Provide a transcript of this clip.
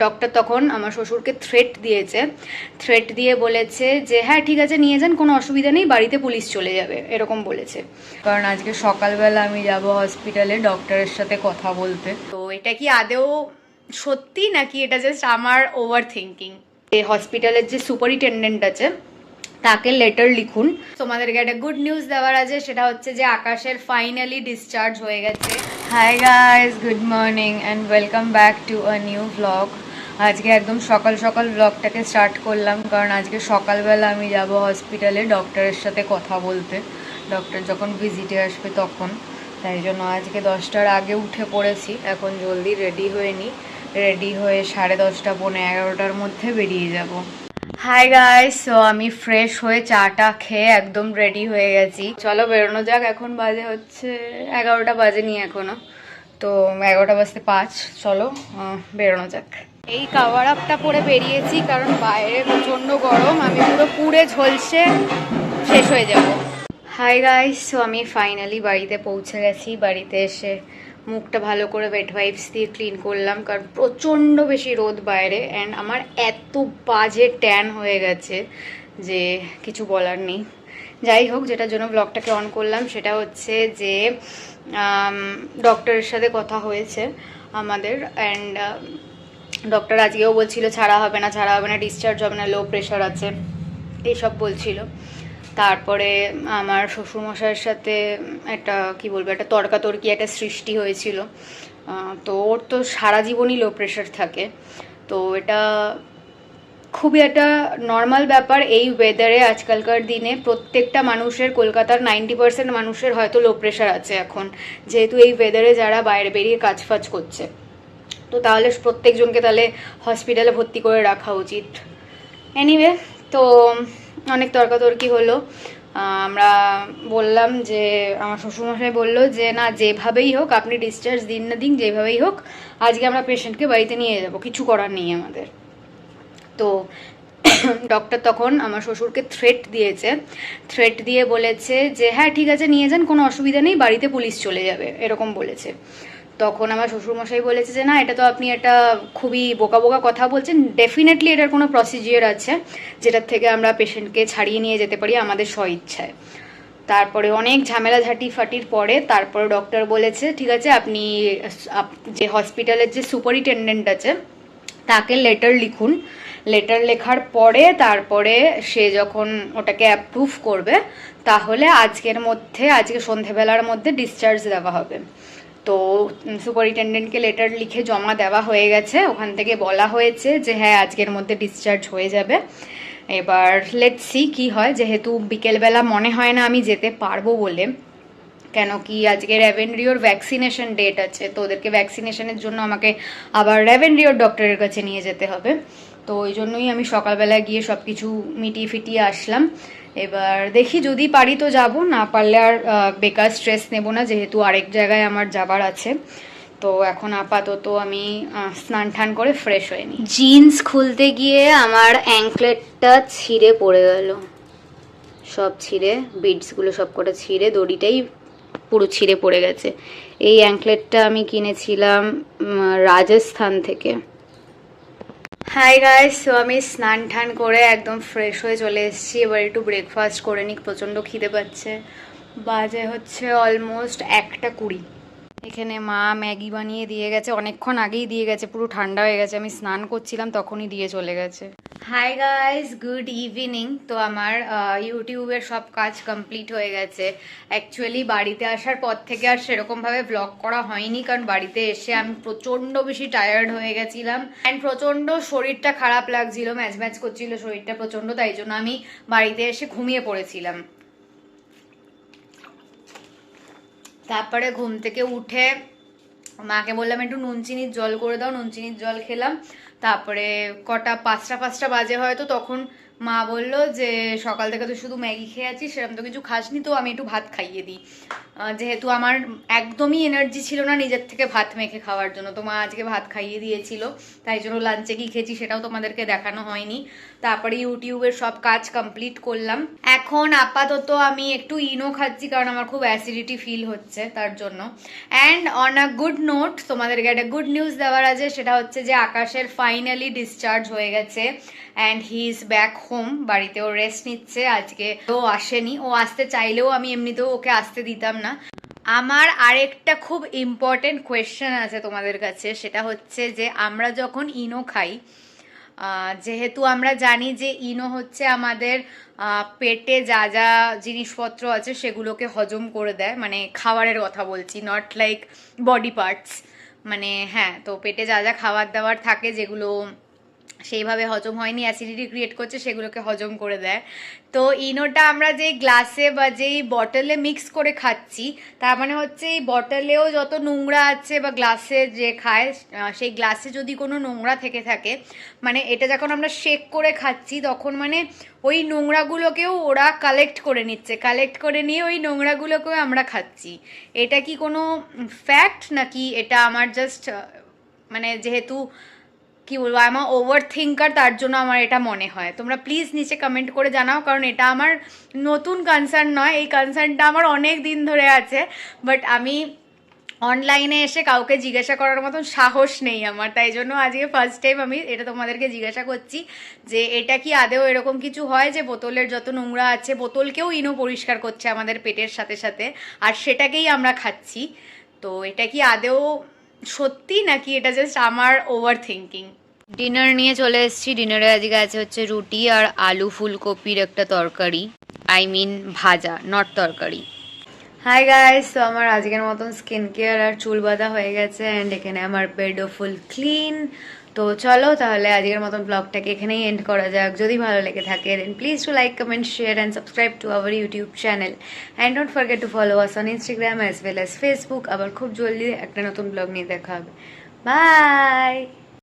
Doctor তখন আমার শ্বশুরকে থ্রেট দিয়েছে, থ্রেট দিয়ে বলেছে যে হ্যাঁ ঠিক আছে নিয়ে যান, কোনো অসুবিধা নেই, বাড়িতে পুলিশ চলে যাবে, এরকম বলেছে। কারণ আজকে সকালবেলা আমি যাব হসপিটালে ডক্টরের সাথে কথা বলতে। তো এটা কি আদেও সত্যি নাকি এটা জাস্ট আমার ওভার থিঙ্কিং? এই হসপিটালের যে সুপারিনটেন্ডেন্ট আছে তাকে লেটার লিখুন। তোমাদেরকে একটা গুড নিউজ দেওয়ার আছে, সেটা হচ্ছে যে আকাশের ফাইনালি ডিসচার্জ হয়ে গেছে। Hi guys, good morning and welcome back to a new vlog. আজকে একদম সকাল সকাল ব্লগটাকে স্টার্ট করলাম, কারণ আজকে সকালবেলা আমি যাব হসপিটালে ডক্টরের সাথে কথা বলতে, ডক্টর যখন ভিজিটে আসবে তখন। তাই জন্য আজকে 10টার আগে উঠে পড়েছি, এখন জলদি রেডি হয়ে নিই, রেডি হয়ে 10:30 পৌনে 11টার মধ্যে বেরিয়ে যাব। হাই গাইস, সো আমি ফ্রেশ হয়ে চাটা খেয়ে একদম রেডি হয়ে গেছি, চলো বেরোনো যাক। এখন বাজে হচ্ছে 11টা বাজেনি এখনো, তো 11টা বাজতে 5, চলো বেরোনো যাক। এই কাভার আপটা পরে বেরিয়েছি কারণ বাইরে প্রচণ্ড গরম, আমি পুরো পুড়ে ঝলসে শেষ হয়ে যাব। হাই গাইস, সো আমি ফাইনালি বাড়িতে পৌঁছে গেছি। বাড়িতে এসে মুখটা ভালো করে ওয়েট ওয়াইপস দিয়ে ক্লিন করলাম, কারণ প্রচণ্ড বেশি রোদ বাইরে, অ্যান্ড আমার এত বাজে ট্যান হয়ে গেছে যে কিছু বলার নেই। যাই হোক, যেটার জন্য ব্লগটাকে অন করলাম সেটা হচ্ছে যে ডক্টরের সাথে কথা হয়েছে আমাদের, অ্যান্ড ডক্টর আজকেও বলছিল ছাড়া হবে না, ছাড়া হবে না, ডিসচার্জ হবে না, লো প্রেশার আছে, এইসব বলছিল। তারপরে আমার শ্বশুরমশাইয়ের সাথে একটা কি বলবো, একটা তর্কাতর্কি একটা সৃষ্টি হয়েছিল। তো ওর তো সারা জীবনই লো প্রেশার থাকে, তো এটা খুবই একটা নর্মাল ব্যাপার। এই ওয়েদারে আজকালকার দিনে প্রত্যেকটা মানুষের, কলকাতার 90% মানুষের হয়তো লো প্রেশার আছে এখন, যেহেতু এই ওয়েদারে যারা বাইরে বেরিয়ে কাজ ফাজ করছে। তো তাহলে প্রত্যেকজনকে তাহলে হসপিটালে ভর্তি করে রাখা উচিত। এনিওয়ে, তো অনেক তর্কাতর্কি হলো। আমরা বললাম যে, আমার শ্বশুরমশাই বললো যে না, যেভাবেই হোক আপনি ডিসচার্জ দিন না দিন, যেভাবেই হোক আজকে আমরা পেশেন্টকে বাড়িতে নিয়ে যাবো, কিছু করার নেই আমাদের। তো ডক্টর তখন আমার শ্বশুরকে থ্রেট দিয়েছে, থ্রেট দিয়ে বলেছে যে হ্যাঁ ঠিক আছে নিয়ে যান, কোনো অসুবিধা নেই, বাড়িতে পুলিশ চলে যাবে, এরকম বলেছে। তখন আমার শ্বশুরমশাই বলেছে যে না, এটা তো আপনি একটা খুবই বোকা বোকা কথা বলছেন, ডেফিনেটলি এটার কোনো প্রসিজিওর আছে যেটার থেকে আমরা পেশেন্টকে ছাড়িয়ে নিয়ে যেতে পারি আমাদের স্বইচ্ছায়। তারপরে অনেক ঝামেলা ঝাঁটি ফাটির পরে তারপরে ডক্টর বলেছে ঠিক আছে, আপনি যে হসপিটালের যে সুপারিনটেন্ডেন্ট আছে তাকে লেটার লিখুন। লেটার লেখার পরে তারপরে সে যখন ওটাকে অ্যাপ্রুভ করবে তাহলে আজকে সন্ধেবেলার মধ্যে ডিসচার্জ দেওয়া হবে। তো সুপারিনটেন্ডেন্টকে লেটার লিখে জমা দেওয়া হয়ে গেছে, ওখান থেকে বলা হয়েছে যে হ্যাঁ আজকের মধ্যে ডিসচার্জ হয়ে যাবে। এবার লেটস সি কি হয়, যেহেতু বিকেলবেলা মনে হয় না আমি যেতে পারবো বলে, কেন কি আজকে রেভেনরিওর ভ্যাকসিনেশন ডেট আছে, তো ওদেরকে ভ্যাকসিনেশনের জন্য আমাকে আবার রেভেনরিওর ডক্টরের কাছে নিয়ে যেতে হবে। তো ওই জন্যই আমি সকালবেলা গিয়ে সব কিছু মিটিয়ে ফিটিয়ে আসলাম। এবার দেখি যদি পারি তো যাব, না পারলে আর বেকার স্ট্রেস নেব না, যেহেতু আরেক জায়গায় আমার যাবার আছে। তো এখন আপাতত আমি স্নান টান করে ফ্রেশ হয়ে নিই। জিন্স খুলতে গিয়ে আমার অ্যাঙ্কলেটটা ছিঁড়ে পড়ে গেল, সব ছিঁড়ে, বিডসগুলো সব কটা ছিঁড়ে, দড়িটাই পুরো ছিঁড়ে পড়ে গেছে। এই অ্যাঙ্কলেটটা আমি কিনেছিলাম রাজস্থান থেকে। হাই গাইস, সো আমি স্নান টান করে একদম ফ্রেশ হয়ে চলে এসেছি। এবার একটু ব্রেকফাস্ট করে নিই, প্রচণ্ড খিদে পাচ্ছে। বাজে হচ্ছে অলমোস্ট 1:20। এখানে মা ম্যাগি বানিয়ে দিয়ে গেছে, অনেকক্ষণ আগেই দিয়ে গেছে, পুরো ঠান্ডা হয়ে গেছে, আমি স্নান করছিলাম তখনই দিয়ে চলে গেছে। Hi guys, good evening. তো আমার ইউটিউবের সব কাজ কমপ্লিট হয়ে গেছে। অ্যাকচুয়ালি বাড়িতে আসার পর থেকে আর সেরকমভাবে ব্লগ করা হয়নি, কারণ বাড়িতে এসে আমি প্রচণ্ড বেশি টায়ার্ড হয়ে গেছিলাম, অ্যান্ড প্রচণ্ড শরীরটা খারাপ লাগছিল, ম্যাচ ম্যাচ করছিল শরীরটা প্রচণ্ড, তাই জন্য আমি বাড়িতে এসে ঘুমিয়ে পড়েছিলাম। তারপরে ঘুম থেকে উঠে মাকে বললাম একটু নুন চিনির জল করে দাও, নুন চিনির জল খেলাম। তারপরে কটা 5টা বাজে হয়তো, তখন মা বললো যে সকাল থেকে তো শুধু ম্যাগি খেয়ে আছিস, সেরকম তো কিছু খাসনি, তো আমি একটু ভাত খাইয়ে দিই। যেহেতু আমার একদমই এনার্জি ছিল না নিজের থেকে ভাত মেখে খাওয়ার জন্য, তো মা আজকে ভাত খাইয়ে দিয়েছিল। তাই জন্য লাঞ্চে কি খেয়েছি সেটাও তোমাদেরকে দেখানো হয়নি। তারপরে ইউটিউবের সব কাজ কমপ্লিট করলাম। এখন আপাতত আমি একটু ইনো খাচ্ছি, কারণ আমার খুব অ্যাসিডিটি ফিল হচ্ছে তার জন্য। And on a good note, তোমাদেরকে একটা গুড নিউজ দেওয়ার আছে, সেটা হচ্ছে যে আকাশের ফাইনালি ডিসচার্জ হয়ে গেছে and he is back home. বাড়িতেও রেস্ট নিচ্ছে। আজকে ও আসেনি, ও আসতে চাইলেও আমি এমনিতেও ওকে আসতে দিতাম না। আমার আরেকটা খুব ইম্পর্টেন্ট কোয়েশ্চেন আছে তোমাদের কাছে, সেটা হচ্ছে যে আমরা যখন ইনো খাই, যেহেতু আমরা জানি যে ইনো হচ্ছে আমাদের পেটে যা যা জিনিসপত্র আছে সেগুলোকে হজম করে দেয়, মানে খাবারের কথা বলছি, নট লাইক বডি পার্টস। মানে হ্যাঁ, তো পেটে যা যা খাবার দাবার থাকে যেগুলো সেইভাবে হজম হয়নি, অ্যাসিডিটি ক্রিয়েট করছে, সেগুলোকে হজম করে দেয়। তো ইনোটা আমরা যেই গ্লাসে বা যেই বটলে মিক্স করে খাচ্ছি, তার মানে হচ্ছে এই বটলেও যত নোংরা আছে বা গ্লাসে যে খায় সেই গ্লাসে যদি কোনো নোংরা থেকে থাকে, মানে এটা যখন আমরা শেক করে খাচ্ছি তখন মানে ওই নোংরাগুলোকেও ওরা কালেক্ট করে নিচ্ছে, কালেক্ট করে নিয়ে ওই নোংরাগুলোকেও আমরা খাচ্ছি। এটা কি কোনো ফ্যাক্ট নাকি এটা আমার জাস্ট মানে যেহেতু কি বলবো, আই এম ওভার থিঙ্কার, তার জন্য আমার এটা মনে হয়? তোমরা প্লিজ নিচে কমেন্ট করে জানাও, কারণ এটা আমার নতুন কনসার্ন নয়, এই কনসার্নটা আমার অনেক দিন ধরে আছে, বাট আমি অনলাইনে এসে কাউকে জিজ্ঞাসা করার মতন সাহস নেই আমার। তাই জন্য আজকে ফার্স্ট টাইম আমি এটা তোমাদেরকে জিজ্ঞাসা করছি যে এটা কি আদেও এরকম কিছু হয় যে বোতলের যত নোংরা আছে, বোতলকেও ইনো পরিষ্কার করছে আমাদের পেটের সাথে সাথে, আর সেটাকেই আমরা খাচ্ছি। তো এটা কি আদেও সত্যি নাকি এটা জাস্ট আমার ওভার থিঙ্কিং? ডিনার নিয়ে চলে এসেছি। ডিনারে আজকে আছে হচ্ছে রুটি আর আলু ফুলকপির একটা তরকারি, আই মিন ভাজা, নট তরকারি। হাই গাইস, তো আমার আজকের মতন স্কিন কেয়ার আর চুল বাঁধা হয়ে গেছে অ্যান্ড এখানে আমার বেডও ফুল ক্লিন। তো চলো তাহলে আজকের মতন ব্লগটাকে এখানেই এন্ড করা যাক। যদি ভালো লেগে থাকে দেন please to like, comment, share and subscribe to our YouTube channel and don't forget to follow us on Instagram as well as Facebook. আবার খুব জলদি একটা নতুন ব্লগ নিয়ে দেখা হবে। বাই।